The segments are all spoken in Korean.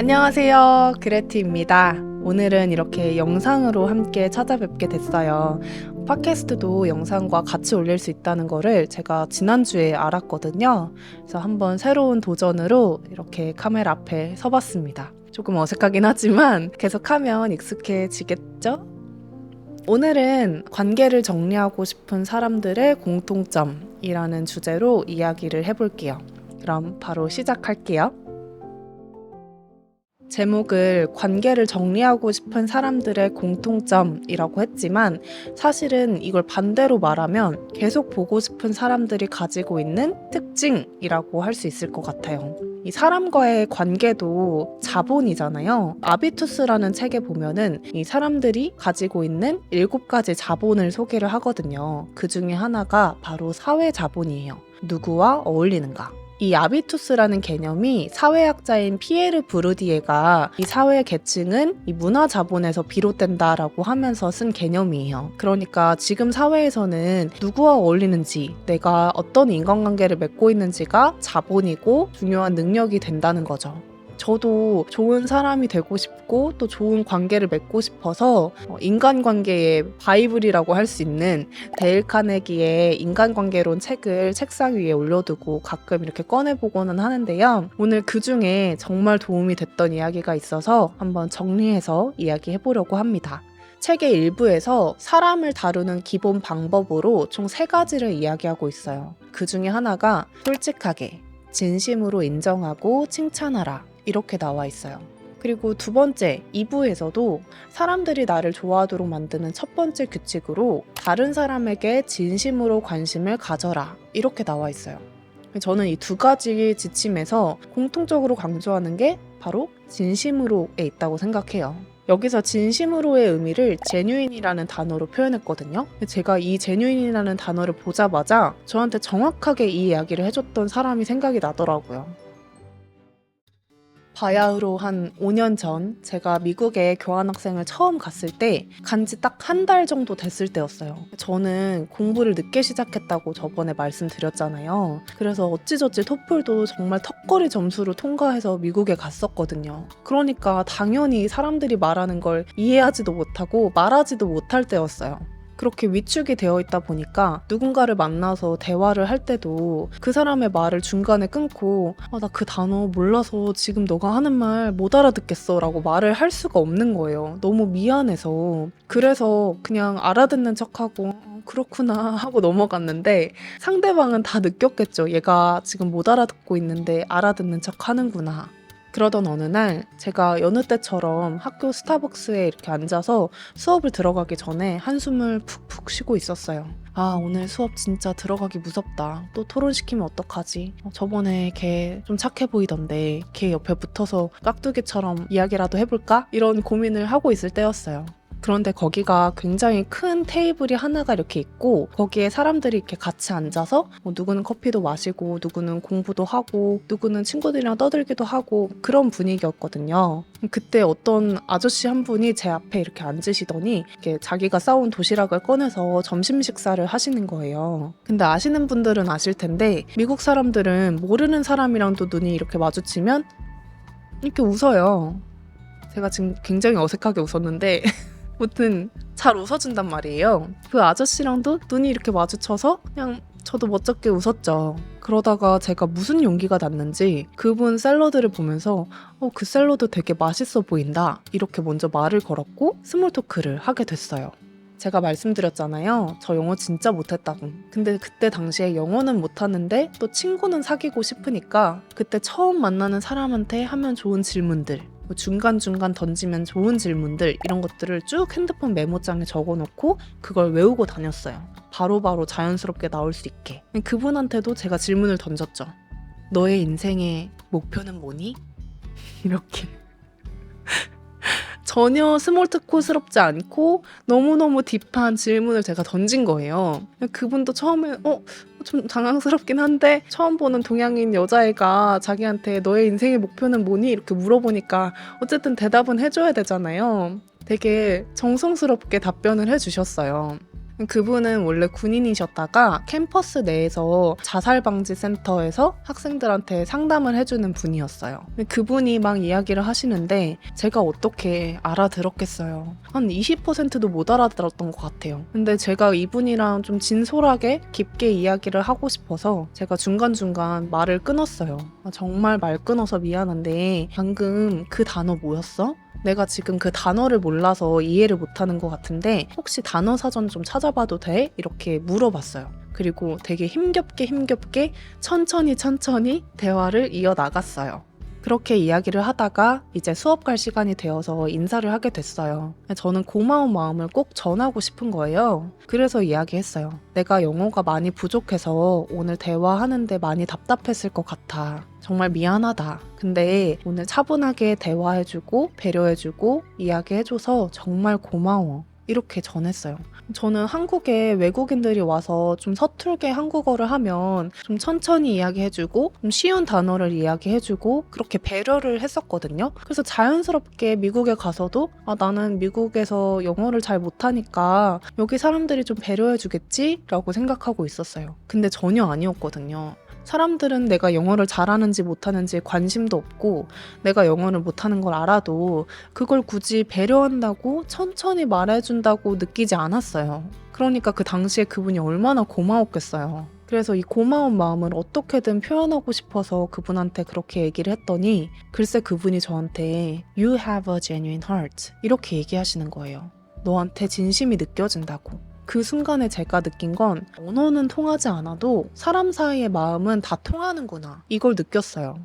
안녕하세요. 그레티입니다. 오늘은 이렇게 영상으로 함께 찾아뵙게 됐어요. 팟캐스트도 영상과 같이 올릴 수 있다는 거를 제가 지난주에 알았거든요. 그래서 한번 새로운 도전으로 이렇게 카메라 앞에 서봤습니다. 조금 어색하긴 하지만 계속하면 익숙해지겠죠? 오늘은 관계를 정리하고 싶은 사람들의 공통점이라는 주제로 이야기를 해볼게요. 그럼 바로 시작할게요. 제목을 관계를 정리하고 싶은 사람들의 공통점이라고 했지만 사실은 이걸 반대로 말하면 계속 보고 싶은 사람들이 가지고 있는 특징이라고 할 수 있을 것 같아요. 이 사람과의 관계도 자본이잖아요. 아비투스라는 책에 보면은 이 사람들이 가지고 있는 7가지 자본을 소개를 하거든요. 그 중에 하나가 바로 사회 자본이에요. 누구와 어울리는가. 이 아비투스라는 개념이 사회학자인 피에르 브루디에가 이 사회 계층은 이 문화 자본에서 비롯된다라고 하면서 쓴 개념이에요. 그러니까 지금 사회에서는 누구와 어울리는지, 내가 어떤 인간관계를 맺고 있는지가 자본이고 중요한 능력이 된다는 거죠. 저도 좋은 사람이 되고 싶고 또 좋은 관계를 맺고 싶어서 인간관계의 바이블이라고 할 수 있는 데일 카네기의 인간관계론 책을 책상 위에 올려두고 가끔 이렇게 꺼내보고는 하는데요. 오늘 그 중에 정말 도움이 됐던 이야기가 있어서 한번 정리해서 이야기해보려고 합니다. 책의 일부에서 사람을 다루는 기본 방법으로 총 3가지를 이야기하고 있어요. 그 중에 하나가 솔직하게, 진심으로 인정하고 칭찬하라. 이렇게 나와 있어요. 그리고 2번째, 2부에서도 사람들이 나를 좋아하도록 만드는 첫 번째 규칙으로 다른 사람에게 진심으로 관심을 가져라. 이렇게 나와 있어요. 저는 이 2가지 지침에서 공통적으로 강조하는 게 바로 진심으로에 있다고 생각해요. 여기서 진심으로의 의미를 제뉴인이라는 단어로 표현했거든요. 제가 이 제뉴인이라는 단어를 보자마자 저한테 정확하게 이 이야기를 해줬던 사람이 생각이 나더라고요. 바야흐로 한 5년 전 제가 미국에 교환학생을 처음 갔을 때 간지 딱 1달 정도 됐을 때였어요. 저는 공부를 늦게 시작했다고 저번에 말씀드렸잖아요. 그래서 어찌저찌 토플도 정말 턱걸이 점수로 통과해서 미국에 갔었거든요. 그러니까 당연히 사람들이 말하는 걸 이해하지도 못하고 말하지도 못할 때였어요. 그렇게 위축이 되어 있다 보니까 누군가를 만나서 대화를 할 때도 그 사람의 말을 중간에 끊고 나 그 단어 몰라서 지금 너가 하는 말 못 알아듣겠어 라고 말을 할 수가 없는 거예요. 너무 미안해서. 그래서 그냥 알아듣는 척하고 그렇구나 하고 넘어갔는데 상대방은 다 느꼈겠죠. 얘가 지금 못 알아듣고 있는데 알아듣는 척 하는구나. 그러던 어느 날 제가 여느 때처럼 학교 스타벅스에 이렇게 앉아서 수업을 들어가기 전에 한숨을 푹푹 쉬고 있었어요. 오늘 수업 진짜 들어가기 무섭다. 또 토론시키면 어떡하지? 저번에 걔 좀 착해 보이던데 걔 옆에 붙어서 깍두기처럼 이야기라도 해볼까? 이런 고민을 하고 있을 때였어요. 그런데 거기가 굉장히 큰 테이블이 하나가 이렇게 있고 거기에 사람들이 이렇게 같이 앉아서 누구는 커피도 마시고 누구는 공부도 하고 누구는 친구들이랑 떠들기도 하고 그런 분위기였거든요. 그때 어떤 아저씨 한 분이 제 앞에 이렇게 앉으시더니 이렇게 자기가 싸온 도시락을 꺼내서 점심 식사를 하시는 거예요. 근데 아시는 분들은 아실 텐데 미국 사람들은 모르는 사람이랑도 눈이 이렇게 마주치면 이렇게 웃어요. 제가 지금 굉장히 어색하게 웃었는데 아무튼 잘 웃어준단 말이에요. 그 아저씨랑도 눈이 이렇게 마주쳐서 그냥 저도 멋쩍게 웃었죠. 그러다가 제가 무슨 용기가 났는지 그분 샐러드를 보면서 그 샐러드 되게 맛있어 보인다 이렇게 먼저 말을 걸었고 스몰 토크를 하게 됐어요. 제가 말씀드렸잖아요. 저 영어 진짜 못했다고. 근데 그때 당시에 영어는 못하는데 또 친구는 사귀고 싶으니까 그때 처음 만나는 사람한테 하면 좋은 질문들 중간중간 던지면 좋은 질문들 이런 것들을 쭉 핸드폰 메모장에 적어놓고 그걸 외우고 다녔어요. 바로바로 자연스럽게 나올 수 있게. 그분한테도 제가 질문을 던졌죠. 너의 인생의 목표는 뭐니? 이렇게. 전혀 스몰토크스럽지 않고 너무너무 딥한 질문을 제가 던진 거예요. 그분도 처음에 좀 당황스럽긴 한데 처음 보는 동양인 여자애가 자기한테 너의 인생의 목표는 뭐니? 이렇게 물어보니까 어쨌든 대답은 해줘야 되잖아요. 되게 정성스럽게 답변을 해주셨어요. 그분은 원래 군인이셨다가 캠퍼스 내에서 자살방지센터에서 학생들한테 상담을 해주는 분이었어요. 근데 그분이 막 이야기를 하시는데 제가 어떻게 알아들었겠어요. 한 20%도 못 알아들었던 것 같아요. 근데 제가 이분이랑 좀 진솔하게 깊게 이야기를 하고 싶어서 제가 중간중간 말을 끊었어요. 정말 말 끊어서 미안한데 방금 그 단어 뭐였어? 내가 지금 그 단어를 몰라서 이해를 못하는 것 같은데 혹시 단어 사전 좀 찾아봐도 돼? 이렇게 물어봤어요. 그리고 되게 힘겹게 천천히 대화를 이어나갔어요. 그렇게 이야기를 하다가 이제 수업 갈 시간이 되어서 인사를 하게 됐어요. 저는 고마운 마음을 꼭 전하고 싶은 거예요. 그래서 이야기했어요. 내가 영어가 많이 부족해서 오늘 대화하는데 많이 답답했을 것 같아. 정말 미안하다. 근데 오늘 차분하게 대화해주고 배려해주고 이야기해줘서 정말 고마워. 이렇게 전했어요. 저는 한국에 외국인들이 와서 좀 서툴게 한국어를 하면 좀 천천히 이야기해주고 좀 쉬운 단어를 이야기해주고 그렇게 배려를 했었거든요. 그래서 자연스럽게 미국에 가서도 나는 미국에서 영어를 잘 못하니까 여기 사람들이 좀 배려해주겠지? 라고 생각하고 있었어요. 근데 전혀 아니었거든요. 사람들은 내가 영어를 잘하는지 못하는지 관심도 없고 내가 영어를 못하는 걸 알아도 그걸 굳이 배려한다고 천천히 말해준다고 느끼지 않았어요. 그러니까 그 당시에 그분이 얼마나 고마웠겠어요. 그래서 이 고마운 마음을 어떻게든 표현하고 싶어서 그분한테 그렇게 얘기를 했더니 글쎄 그분이 저한테 You have a genuine heart 이렇게 얘기하시는 거예요. 너한테 진심이 느껴진다고. 그 순간에 제가 느낀 건 언어는 통하지 않아도 사람 사이의 마음은 다 통하는구나. 이걸 느꼈어요.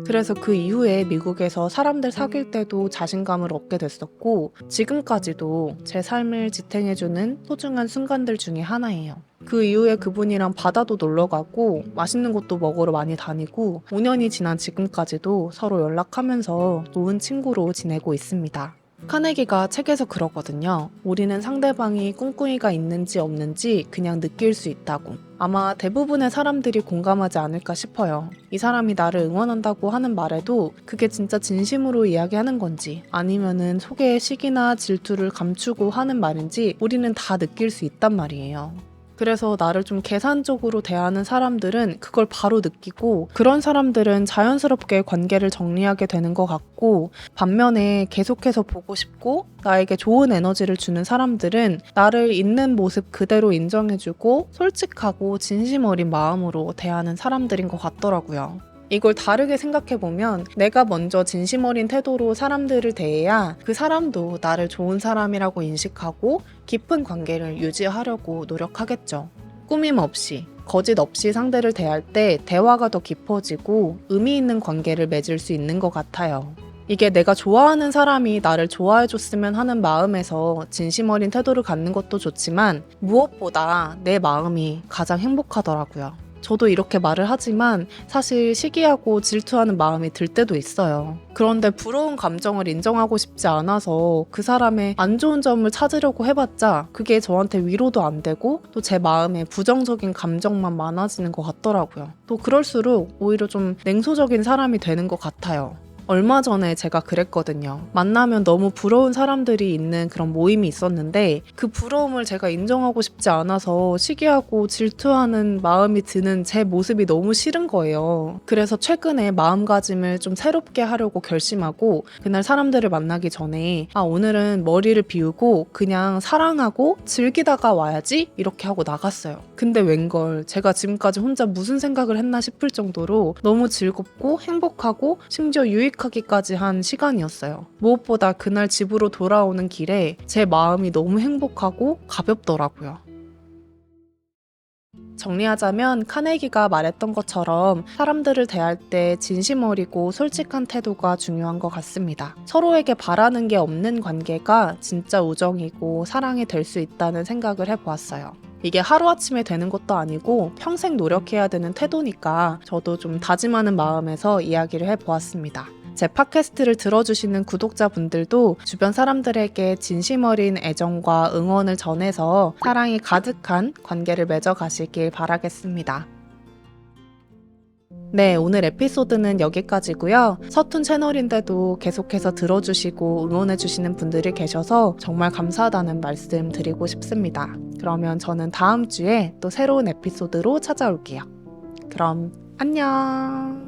그래서 그 이후에 미국에서 사람들 사귈 때도 자신감을 얻게 됐었고 지금까지도 제 삶을 지탱해주는 소중한 순간들 중에 하나예요. 그 이후에 그분이랑 바다도 놀러 가고 맛있는 곳도 먹으러 많이 다니고 5년이 지난 지금까지도 서로 연락하면서 좋은 친구로 지내고 있습니다. 카네기가 책에서 그러거든요. 우리는 상대방이 꿍꿍이가 있는지 없는지 그냥 느낄 수 있다고. 아마 대부분의 사람들이 공감하지 않을까 싶어요. 이 사람이 나를 응원한다고 하는 말에도 그게 진짜 진심으로 이야기하는 건지 아니면은 속에 시기나 질투를 감추고 하는 말인지 우리는 다 느낄 수 있단 말이에요. 그래서 나를 좀 계산적으로 대하는 사람들은 그걸 바로 느끼고 그런 사람들은 자연스럽게 관계를 정리하게 되는 것 같고 반면에 계속해서 보고 싶고 나에게 좋은 에너지를 주는 사람들은 나를 있는 모습 그대로 인정해주고 솔직하고 진심 어린 마음으로 대하는 사람들인 것 같더라고요. 이걸 다르게 생각해보면 내가 먼저 진심 어린 태도로 사람들을 대해야 그 사람도 나를 좋은 사람이라고 인식하고 깊은 관계를 유지하려고 노력하겠죠. 꾸밈 없이, 거짓 없이 상대를 대할 때 대화가 더 깊어지고 의미 있는 관계를 맺을 수 있는 것 같아요. 이게 내가 좋아하는 사람이 나를 좋아해줬으면 하는 마음에서 진심 어린 태도를 갖는 것도 좋지만 무엇보다 내 마음이 가장 행복하더라고요. 저도 이렇게 말을 하지만 사실 시기하고 질투하는 마음이 들 때도 있어요. 그런데 부러운 감정을 인정하고 싶지 않아서 그 사람의 안 좋은 점을 찾으려고 해봤자 그게 저한테 위로도 안 되고 또 제 마음에 부정적인 감정만 많아지는 것 같더라고요. 또 그럴수록 오히려 좀 냉소적인 사람이 되는 것 같아요. 얼마 전에 제가 그랬거든요. 만나면 너무 부러운 사람들이 있는 그런 모임이 있었는데 그 부러움을 제가 인정하고 싶지 않아서 시기하고 질투하는 마음이 드는 제 모습이 너무 싫은 거예요. 그래서 최근에 마음가짐을 좀 새롭게 하려고 결심하고 그날 사람들을 만나기 전에 오늘은 머리를 비우고 그냥 사랑하고 즐기다가 와야지 이렇게 하고 나갔어요. 근데 웬걸 제가 지금까지 혼자 무슨 생각을 했나 싶을 정도로 너무 즐겁고 행복하고 심지어 유익하기까지 한 시간이었어요. 무엇보다 그날 집으로 돌아오는 길에 제 마음이 너무 행복하고 가볍더라고요. 정리하자면 카네기가 말했던 것처럼 사람들을 대할 때 진심 어리고 솔직한 태도가 중요한 것 같습니다. 서로에게 바라는 게 없는 관계가 진짜 우정이고 사랑이 될 수 있다는 생각을 해보았어요. 이게 하루아침에 되는 것도 아니고 평생 노력해야 되는 태도니까 저도 좀 다짐하는 마음에서 이야기를 해보았습니다. 제 팟캐스트를 들어주시는 구독자분들도 주변 사람들에게 진심 어린 애정과 응원을 전해서 사랑이 가득한 관계를 맺어가시길 바라겠습니다. 네, 오늘 에피소드는 여기까지고요. 서툰 채널인데도 계속해서 들어주시고 응원해주시는 분들이 계셔서 정말 감사하다는 말씀 드리고 싶습니다. 그러면 저는 다음 주에 또 새로운 에피소드로 찾아올게요. 그럼 안녕!